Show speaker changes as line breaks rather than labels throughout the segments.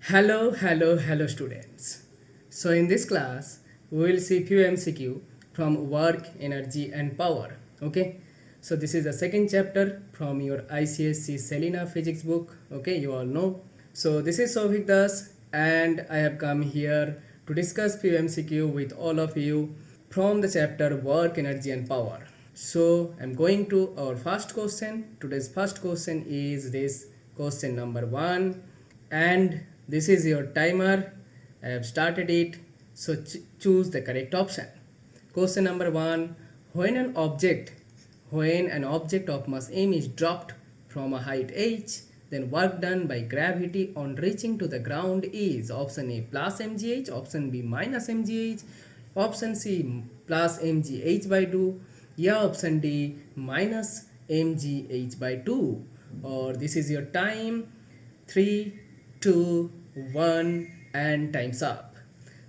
Hello students. So in this class, we will see few MCQ from work, energy and power. Okay. So this is the second chapter from your ICSE Selena physics book. Okay, you all know. So this is Sovik Das and I have come here to discuss few MCQ with all of you from the chapter work, energy and power. So I'm going to our first question. Today's first question is this question number 1, and this is your timer. I have started it. So choose the correct option. Question number 1, when an object of mass m is dropped from a height h, then work done by gravity on reaching to the ground is option A plus mgh, option B minus mgh, option C plus mgh by 2, yeah, option D minus mgh by 2. Or this is your time. 3, 2, 1 and time's up.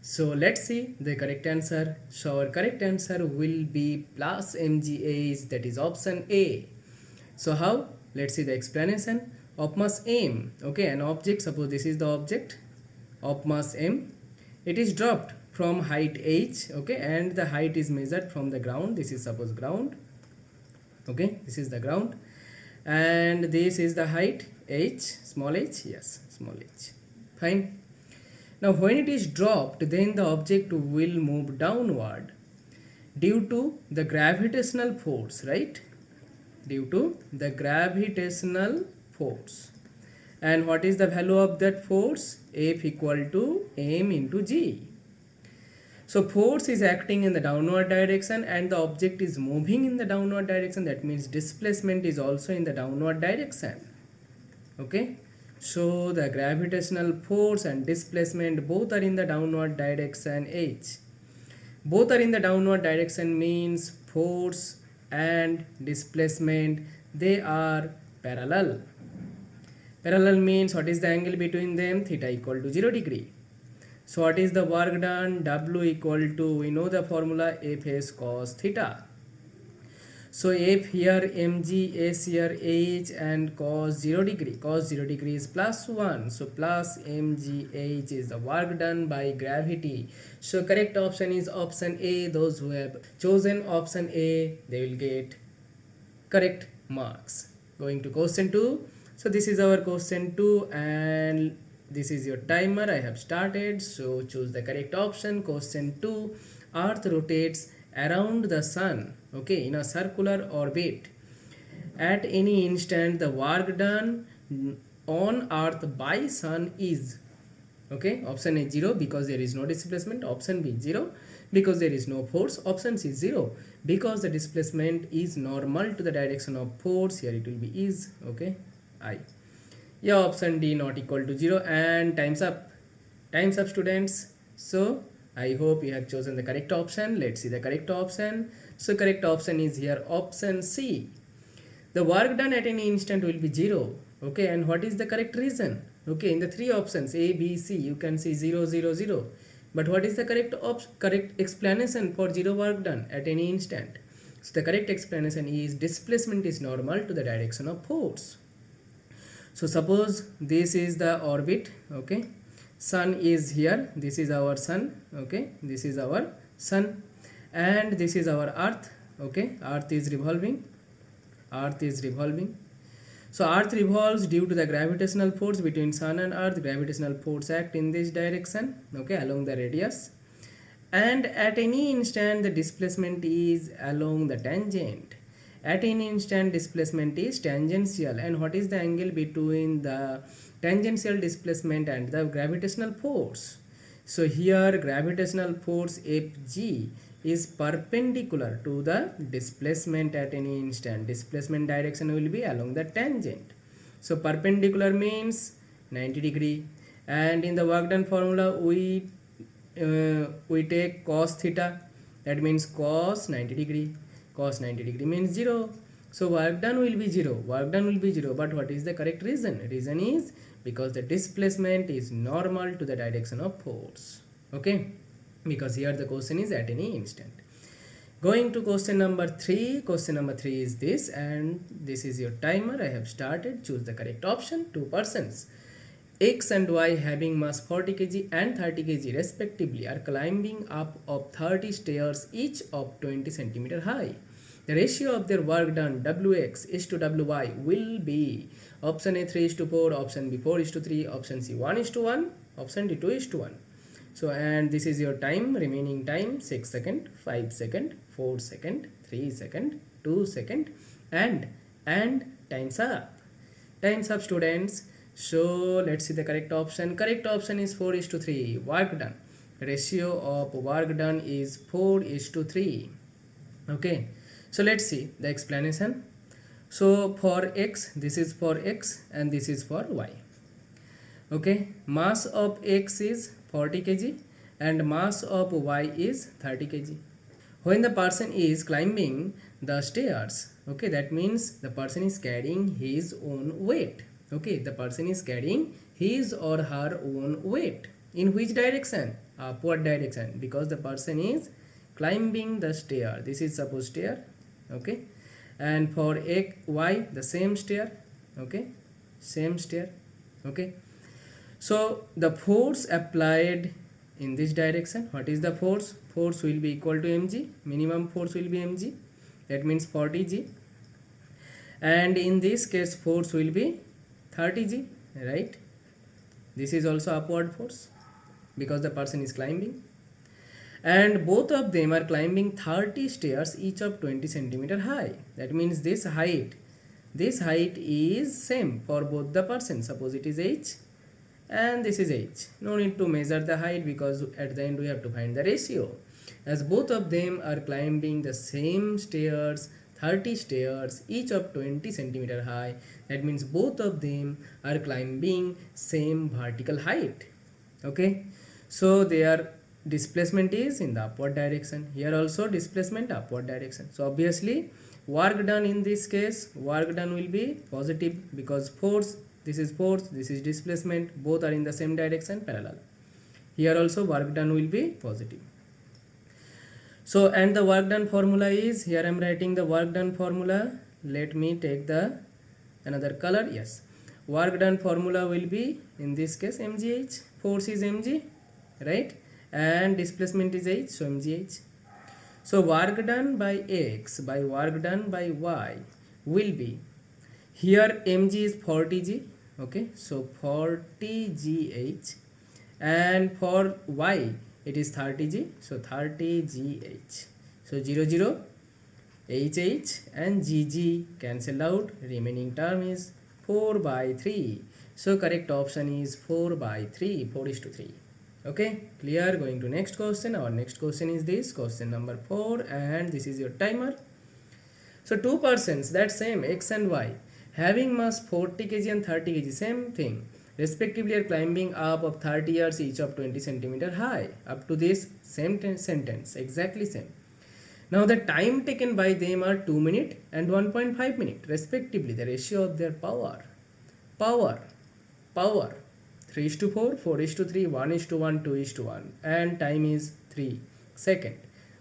So let's see the correct answer. So our correct answer will be plus mgh, that is option A. So how? Let's see the explanation. Of mass m, okay, an object, suppose this is the object of mass m, it is dropped from height h, okay, and the height is measured from the ground. This is suppose ground, okay, this is the ground, and this is the height h, small h, yes, small h, fine. Now when it is dropped, then the object will move downward due to the gravitational force, right? Due to the gravitational force. And what is the value of that force? F equal to m into g. So force is acting in the downward direction and the object is moving in the downward direction. That means displacement is also in the downward direction. Okay. So the gravitational force and displacement both are in the downward direction h. Both are in the downward direction means force and displacement, they are parallel. Parallel means what is the angle between them? Theta equal to 0 degree. So what is the work done? W equal to, we know the formula, Fs cos theta. So F here mg, S here h, and cos 0 degree. Cos 0 degree is plus 1. So plus mgh is the work done by gravity. So correct option is option A. Those who have chosen option A, they will get correct marks. Going to question 2. So this is our question 2 and this is your timer. I have started. So choose the correct option. Question 2. Earth rotates around the sun, okay, in a circular orbit. At any instant the work done on earth by sun is, okay, option A 0 because there is no displacement, option B 0 because there is no force, option C 0 because the displacement is normal to the direction of force. Here it will be is, okay, I, yeah, option D not equal to 0 and time's up. Time's up students. So I hope you have chosen the correct option. Let's see the correct option. So correct option is here option C. The work done at any instant will be 0. Okay, and what is the correct reason? Okay, in the three options A, B, C, you can see 0, 0, 0. But what is the correct explanation for 0 work done at any instant? So the correct explanation is displacement is normal to the direction of force. So suppose this is the orbit, okay, sun is here, this is our sun, okay, this is our sun, and this is our earth, okay, earth is revolving, earth is revolving. So earth revolves due to the gravitational force between sun and earth. Gravitational force act in this direction, okay, along the radius, and at any instant the displacement is along the tangent. At any instant displacement is tangential. And what is the angle between the tangential displacement and the gravitational force? So here gravitational force Fg is perpendicular to the displacement at any instant. Displacement direction will be along the tangent. So perpendicular means 90 degree, and in the work done formula we take cos theta, that means cos 90 degree. Cos 90 degree means 0. So work done will be 0. Work done will be 0. But what is the correct reason? Reason is because the displacement is normal to the direction of force. Okay. Because here the question is at any instant. Going to question number 3. Question number 3 is this, and this is your timer. I have started. Choose the correct option. 2 persons. X and Y having mass 40 kg and 30 kg respectively are climbing up of 30 stairs each of 20 centimeter high. The ratio of their work done Wx is to Wy will be option A 3 is to 4, option B 4 is to 3, option C 1 is to 1, option D 2 is to 1. So and this is your time, remaining time 6 second, 5 second, 4 second, 3 second, 2 second and time's up. Time's up students. So let's see the correct option. Correct option is 4 is to 3. Work done. Ratio of work done is 4 is to 3. Okay. So let's see the explanation. So for x, this is for x and this is for y. Okay. Mass of x is 40 kg and mass of y is 30 kg. When the person is climbing the stairs, okay, that means the person is carrying his own weight. Okay, the person is carrying his or her own weight. In which direction? Upward direction, because the person is climbing the stair. This is suppose stair. Okay, and for x, y, the same stair. Okay, same stair. Okay, so the force applied in this direction, what is the force? Force will be equal to mg. Minimum force will be mg. That means 40 g. And in this case, force will be 30 g, right? This is also upward force because the person is climbing, and both of them are climbing 30 stairs each of 20 centimeter high. That means this height is same for both the persons. Suppose it is h and this is h. No need to measure the height because at the end we have to find the ratio. As both of them are climbing the same stairs, 30 stairs each of 20 centimeter high, that means both of them are climbing same vertical height. Okay, so their displacement is in the upward direction. Here also displacement upward direction. So obviously work done in this case, work done will be positive because force, this is force, this is displacement, both are in the same direction, parallel. Here also work done will be positive. So and the work done formula is, here I am writing the work done formula. Let me take the another color. Yes, work done formula will be in this case mgh. Force is mg, right, and displacement is h, so mgh. So work done by x by work done by y will be, here mg is 40 g. Okay, so 40 gh, and for y it is 30 g, so 30 gh. So 0 0 hh and gg cancel out, remaining term is 4 by 3. So correct option is 4 by 3, 4 is to 3. Okay, clear. Going to next question. Our next question is this, question number 4, and this is your timer. So two persons, that same x and y, having mass 40 kg and 30 kg, same thing, respectively are climbing up of 30 years each of 20 centimeter high. Up to this same sentence, exactly same. Now the time taken by them are 2 minutes and 1.5 minutes respectively. The ratio of their power 3 is to 4, 4 is to 3, 1 is to 1, 2 is to 1, and time is 3 second,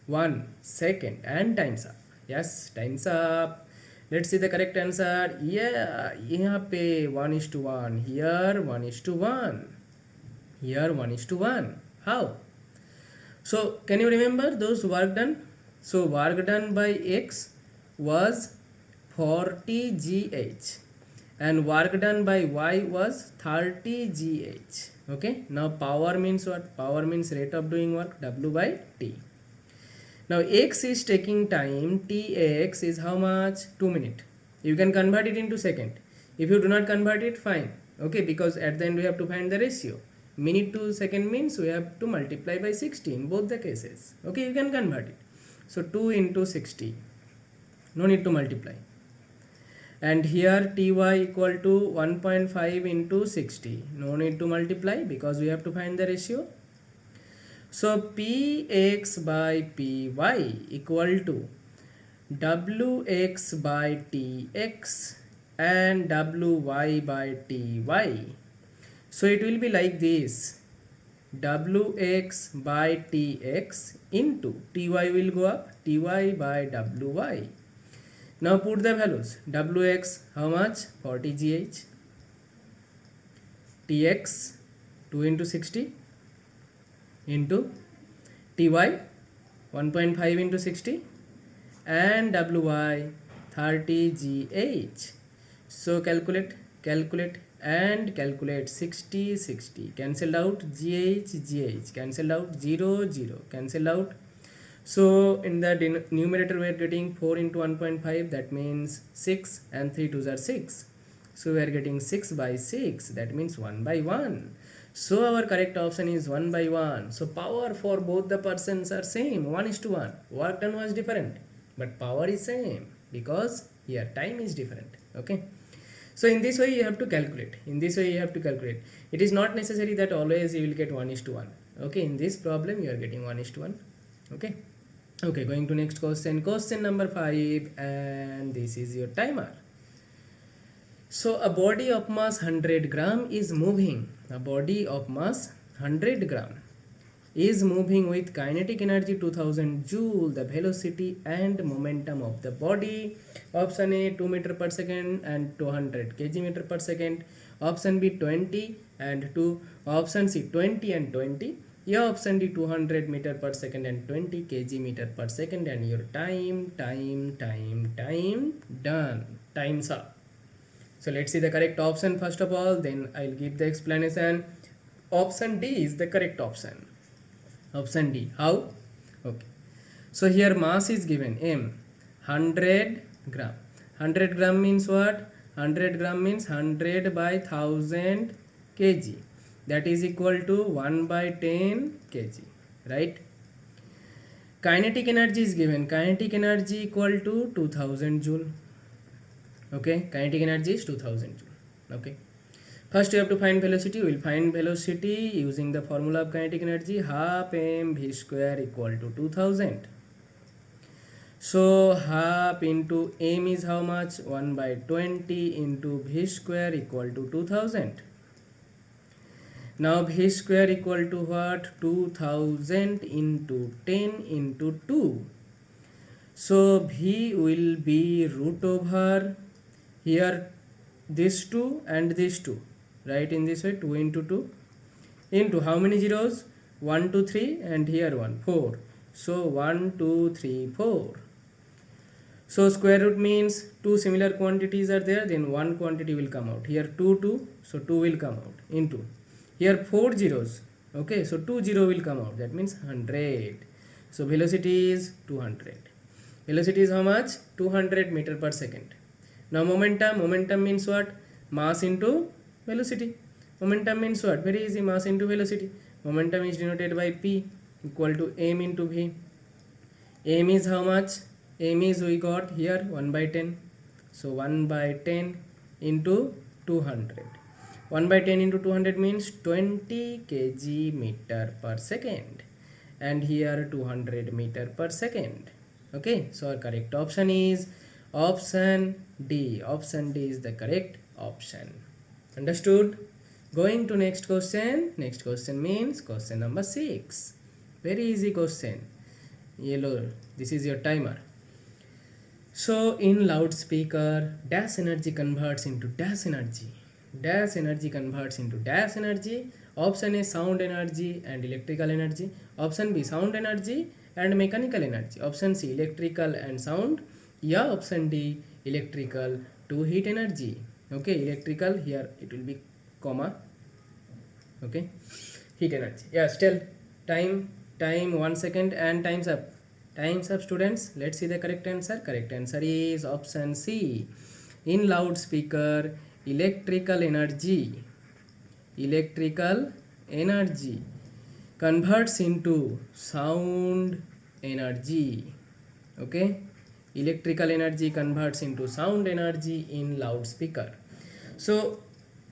1 second, and time's up. Yes, time's up. Let's see the correct answer. Yeah, यहाँ पे 1 is to 1, here 1 is to 1, here 1 is to 1. How? So can you remember those work done? So work done by x was 40 gh and work done by y was 30 gh. Okay, now power means what? Power means rate of doing work, w by t. Now x is taking time, tx is how much? 2 minutes. You can convert it into second. If you do not convert it, fine. Okay, because at the end we have to find the ratio. Minute to second means we have to multiply by 60 in both the cases. Okay, you can convert it. So 2 into 60. No need to multiply. And here ty equal to 1.5 into 60. No need to multiply because we have to find the ratio. So px by py equal to wx by tx and wy by ty. So it will be like this, wx by tx into ty will go up, ty by wy. Now put the values. Wx how much? 40 gh. tx 2 into 60 into ty 1.5 into 60 and wy 30 gh. So calculate and calculate. 60 60 cancelled out, gh cancelled out, 0 0 cancelled out. So in the numerator we are getting 4 into 1.5, that means 6, and 3 2s are 6. So we are getting 6 by 6, that means 1 by 1. So our correct option is 1 by 1. So power for both the persons are same, 1:1. Work done was different, but power is same because here time is different. Okay. So in this way you have to calculate. It is not necessary that always you will get 1:1. Okay. In this problem you are getting 1:1. Okay. Okay, going to next question. Question number 5, and this is your timer. So a body of mass 100 gram is moving. A body of mass 100 gram is moving with kinetic energy 2000 joule. The velocity and momentum of the body. Option A 2 meter per second and 200 kg meter per second. Option B 20 and 2. Option C 20 and 20. Yeah, option D 200 meter per second and 20 kg meter per second. And your time done. Time's up. So let's see the correct option first of all, then I'll give the explanation. Option D is the correct option. Option D. How? Okay. So here mass is given M 100 gram. 100 gram means what? 100 gram means 100 by 1000 kg. That is equal to 1 by 10 kg. Right? Kinetic energy is given. Kinetic energy equal to 2000 joule. Okay, kinetic energy is 2000 joule. Okay, first you have to find velocity. We will find velocity using the formula of kinetic energy, half mv square equal to 2000. So half into m is how much? 1 by 20 into v square equal to 2000. Now v square equal to what? 2000 into 10 into 2. So v will be root over here this 2 and this 2, right? In this way 2 into 2 into how many zeros? 1 2 3 and here 1 4. So 1 2 3 4. So square root means two similar quantities are there, then one quantity will come out. Here 2 2, so 2 will come out into here 4 zeros. Okay, so 2 0 will come out, that means 100. So velocity is 200. Velocity is how much? 200 meter per second. Now momentum means what? Mass into velocity. Momentum means what? Very easy, mass into velocity. Momentum is denoted by P equal to m into v. M is how much? M is we got here 1 by 10. So 1 by 10 into 200. 1 by 10 into 200 means 20 kg meter per second. And here 200 meter per second. Okay, so our correct option is option D. Option D is the correct option. Understood? Going to next question. Next question means question number 6. Very easy question. Yellow. This is your timer. So in loudspeaker, dash energy converts into dash energy. Dash energy converts into dash energy. Option A sound energy and electrical energy. Option B sound energy and mechanical energy. Option C electrical and sound. Yeah, option D electrical to heat energy. Okay, electrical, here it will be comma. Okay, heat energy. Yes, tell time 1 second and time's up. Time's up, students. Let's see the correct answer. Correct answer is option C. In loudspeaker, electrical energy converts into sound energy. Okay, electrical energy converts into sound energy in loudspeaker. So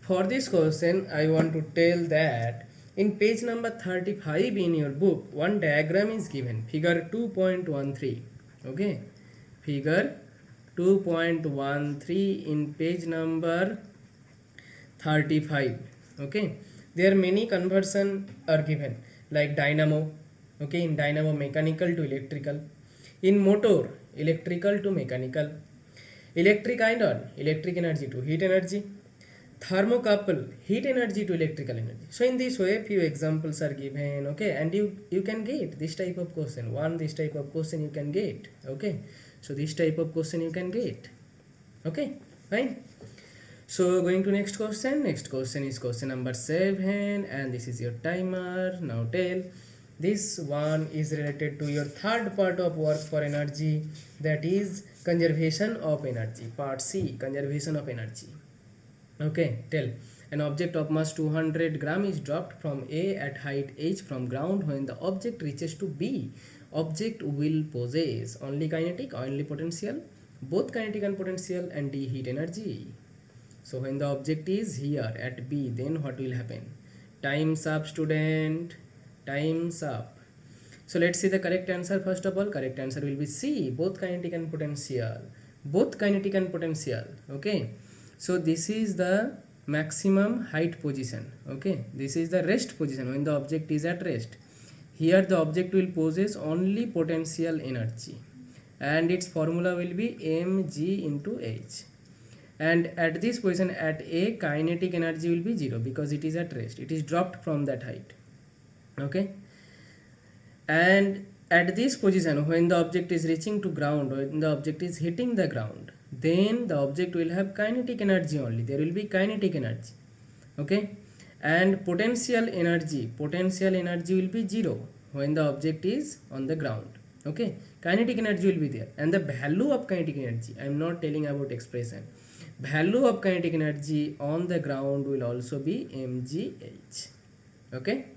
for this question I want to tell that in page number 35 in your book, one diagram is given, figure 2.13. okay, figure 2.13 in page number 35. okay, there many conversion are given, like dynamo. Okay, in dynamo mechanical to electrical, in motor electrical to mechanical, electric iron electric energy to heat energy, thermocouple heat energy to electrical energy. So in this way few examples are given, okay, and you can get this type of question. This type of question you can get, okay. So this type of question you can get, okay, fine. So going to next question. Next question is question number 7, and this is your timer. Now tell, this one is related to your third part of work for energy, that is conservation of energy. Part C, conservation of energy. Okay, tell, an object of mass 200 gram is dropped from A at height h from ground. When the object reaches to B, object will possess only kinetic, only potential, both kinetic and potential, and D, heat energy. So when the object is here at B, then what will happen? Time's up, student. Time's up. So let's see the correct answer first of all. Correct answer will be C, both kinetic and potential. Both kinetic and potential. Okay. So this is the maximum height position. Okay. This is the rest position when the object is at rest. Here the object will possess only potential energy, and its formula will be mg into h. And at this position at A, kinetic energy will be 0 because it is at rest, it is dropped from that height, okay. And at this position when the object is reaching to ground, when the object is hitting the ground, then the object will have kinetic energy only, there will be kinetic energy, okay. And potential energy will be 0 when the object is on the ground, okay. Kinetic energy will be there, and the value of kinetic energy, I am not telling about expression, value of kinetic energy on the ground will also be mgh, okay.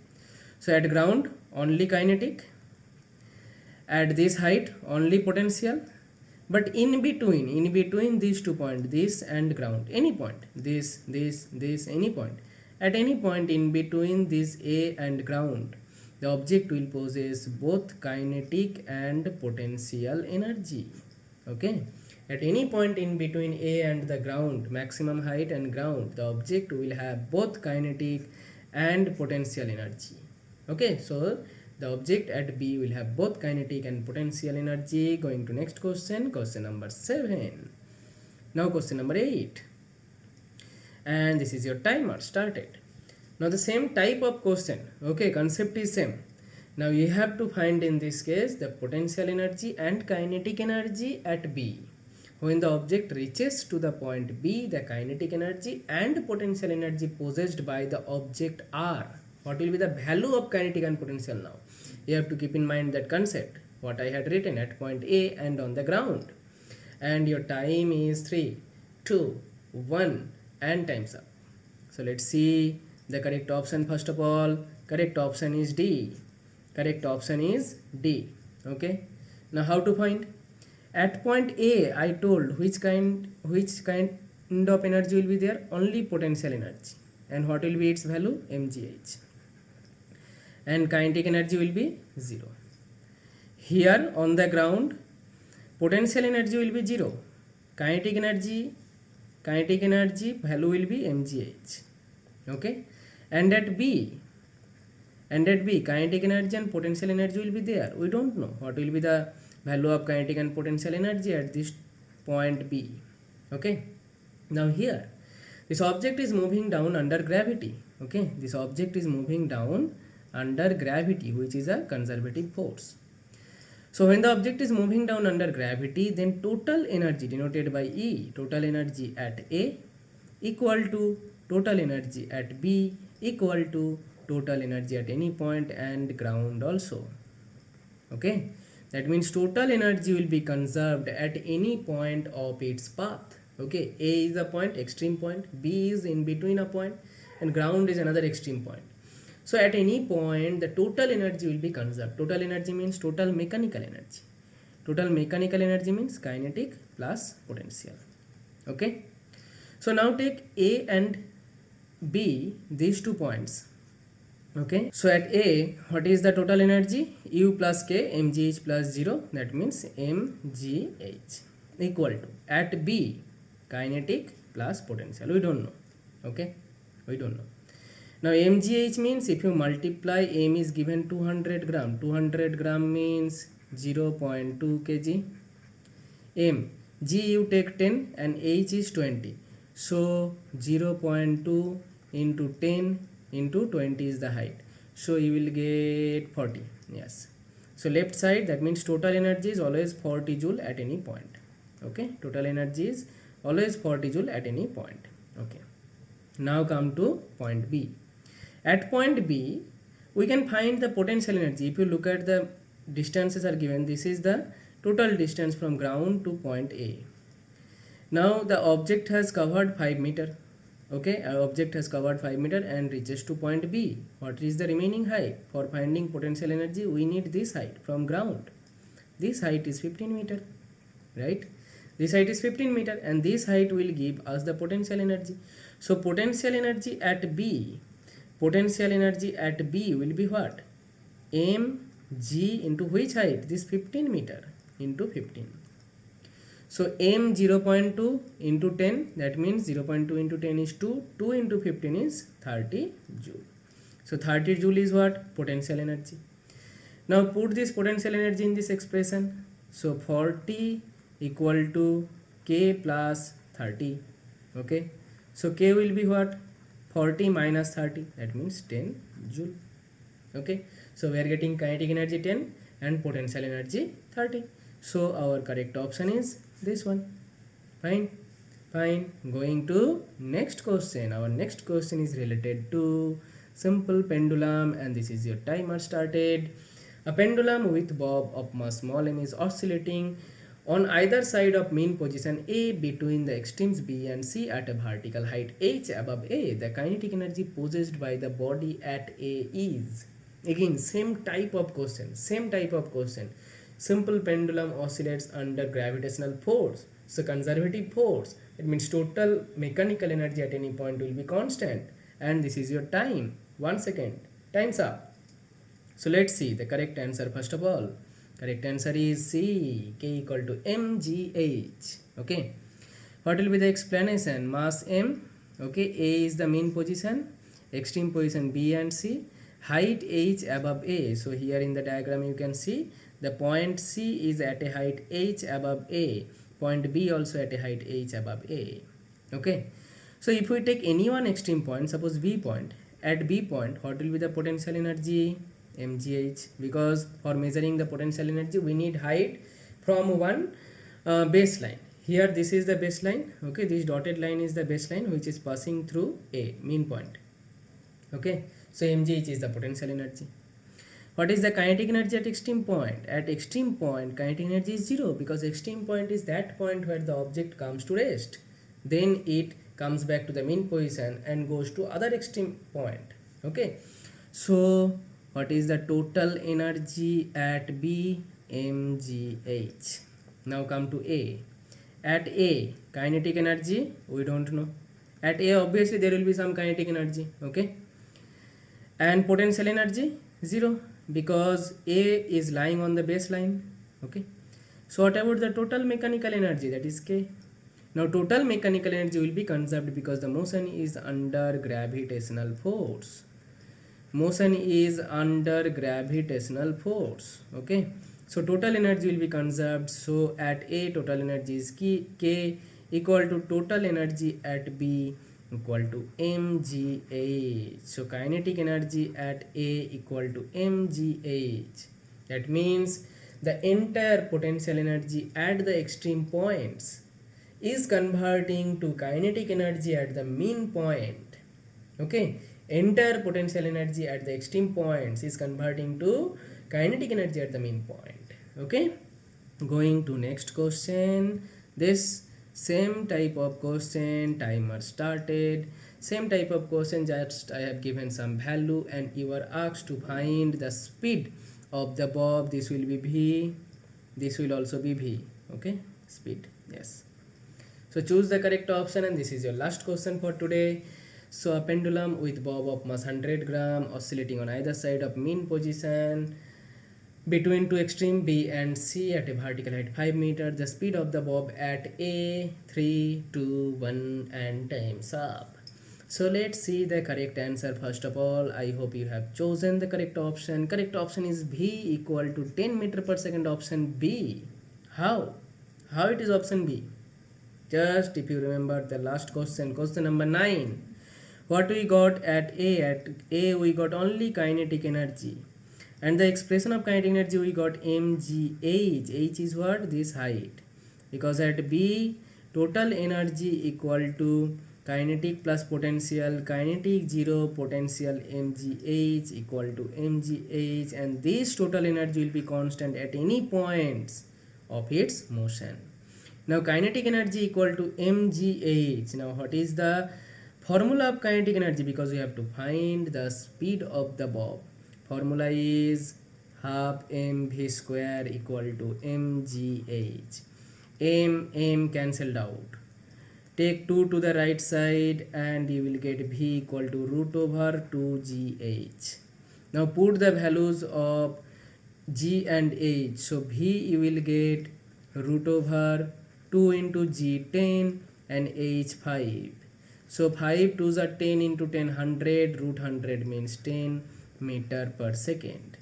So at ground only kinetic, at this height only potential, but in between these 2 points, this and ground, any point, this any point, at any point in between this A and ground, the object will possess both kinetic and potential energy, okay. At any point in between A and the ground, maximum height and ground, the object will have both kinetic and potential energy, okay. So the object at B will have both kinetic and potential energy. Going to next question, question number 7. Now question number 8, and this is your timer started. Now the same type of question, okay, concept is same. Now you have to find in this case the potential energy and kinetic energy at B. When the object reaches to the point B, the kinetic energy and potential energy possessed by the object are, what will be the value of kinetic and potential now? You have to keep in mind that concept, what I had written at point A and on the ground. And your time is 3, 2, 1 and time's up. So let's see the correct option first of all. Correct option is D. Correct option is D, okay. Now how to find? At point A, I told which kind of energy will be there? Only potential energy. And what will be its value? mgh. And kinetic energy will be 0. Here on the ground, potential energy will be 0. Kinetic energy value will be mgh. Okay. And at B, kinetic energy and potential energy will be there. We don't know what will be the value of kinetic and potential energy at this point B, okay. Now here this object is moving down under gravity, okay. This object is moving down under gravity, which is a conservative force. So when the object is moving down under gravity, then total energy denoted by E, total energy at A equal to total energy at B equal to total energy at any point and ground also, okay. That means total energy will be conserved at any point of its path, okay. A is a point, extreme point, B is in between a point, and ground is another extreme point. So at any point the total energy will be conserved. Total energy means total mechanical energy. Total mechanical energy means kinetic plus potential, okay. So now take A and B, these 2 points, okay. So at A, what is the total energy? U plus K, mgh plus 0, that means mgh equal to, at B, kinetic plus potential, we don't know, okay, we don't know. Now mgh means if you multiply, m is given 200 gram, 200 gram means 0.2 kg, m, g you take 10 and h is 20, So 0.2 into 10 into 20 is the height. So you will get 40. Yes. So left side, that means total energy is always 40 joule at any point. Okay. Total energy is always 40 joule at any point. Okay. Now come to point B. At point B, we can find the potential energy. If you look at the distances are given, this is the total distance from ground to point A. Now the object has covered 5 meter. Okay, our object has covered 5 meter and reaches to point B. What is the remaining height? For finding potential energy, we need this height from ground. This height is 15 meter, right? This height is 15 meter and this height will give us the potential energy. So potential energy at B will be what? mg into which height? This 15 meter into 15. So m 0.2 into 10, that means 0.2 into 10 is 2, 2 into 15 is 30 joule. So 30 joule is what? Potential energy. Now put this potential energy in this expression. So 40 equal to k plus 30. Okay. So k will be what? 40 minus 30, that means 10 joule. Okay. So we are getting kinetic energy 10 and potential energy 30. So our correct option is this one. Fine. Going to next question. Our next question is related to simple pendulum and this is your timer started. A pendulum with bob of mass small m is oscillating on either side of mean position A between the extremes B and C at a vertical height h above A. The kinetic energy possessed by the body at A is. Again, same type of question. Simple pendulum oscillates under gravitational force. So conservative force, it means total mechanical energy at any point will be constant. And this is your time. 1 second. Time's up. So let's see the correct answer first of all. Correct answer is C. K equal to mgh. Okay. What will be the explanation? Mass m. Okay. A is the mean position. Extreme position B and C. Height h above A. So here in the diagram you can see the point C is at a height h above A. Point B also at a height h above A. Okay. So if we take any one extreme point, suppose B point, at B point, what will be the potential energy? mgh, because for measuring the potential energy we need height from one baseline. Here this is the baseline. Okay, this dotted line is the baseline which is passing through A, mean point. Okay, so mgh is the potential energy. What is the kinetic energy at extreme point? At extreme point, kinetic energy is 0 because extreme point is that point where the object comes to rest. Then it comes back to the mean position and goes to other extreme point. Okay, so what is the total energy at B? mgh. Now come to A. At A, kinetic energy we don't know. At A obviously there will be some kinetic energy. Okay, and potential energy 0 because A is lying on the baseline. Okay, so what about the total mechanical energy? That is K. Now total mechanical energy will be conserved because the motion is under gravitational force. Okay, so total energy will be conserved. So at A total energy is K equal to total energy at B equal to mgh. So kinetic energy at A equal to mgh. That means the entire potential energy at the extreme points is converting to kinetic energy at the mean point. Okay, entire potential energy at the extreme points is converting to kinetic energy at the mean point. Okay, going to next question. This same type of question, timer started. Same type of question, just I have given some value and you are asked to find the speed of the bob. This will be v, this will also be v. Okay, speed. Yes, so choose the correct option and this is your last question for today. So a pendulum with bob of mass 100 gram oscillating on either side of mean position between two extreme B and C at a vertical height 5 meter. The speed of the bob at A 3, 2, 1 and time's up. So let's see the correct answer first of all. I hope you have chosen the correct option. Correct option is V equal to 10 meter per second, option B. How it is option B? Just if you remember the last question, question number 9. What we got at A? At A we got only kinetic energy. And the expression of kinetic energy we got mgh. H is what? This height. Because at B, total energy equal to kinetic plus potential, kinetic 0, potential mgh equal to mgh, and this total energy will be constant at any points of its motion. Now kinetic energy equal to mgh. Now what is the formula of kinetic energy? Because we have to find the speed of the bob. Formula is half mv square equal to mgh. M cancelled out. Take 2 to the right side and you will get v equal to root over 2gh. Now put the values of g and h. So v you will get root over 2 into g 10 and h 5. So 5 2s are 10 into 10 100, root 100 means 10 meter per second.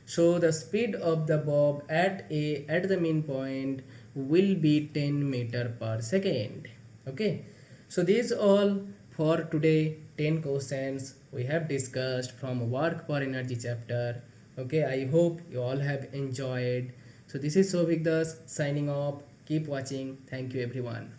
So the speed of the bob at A at the mean point will be 10 meter per second. Okay, so these all for today 10 questions we have discussed from work for energy chapter. Okay, I hope you all have enjoyed. So this is Sovik Das signing off. Keep watching. Thank you everyone.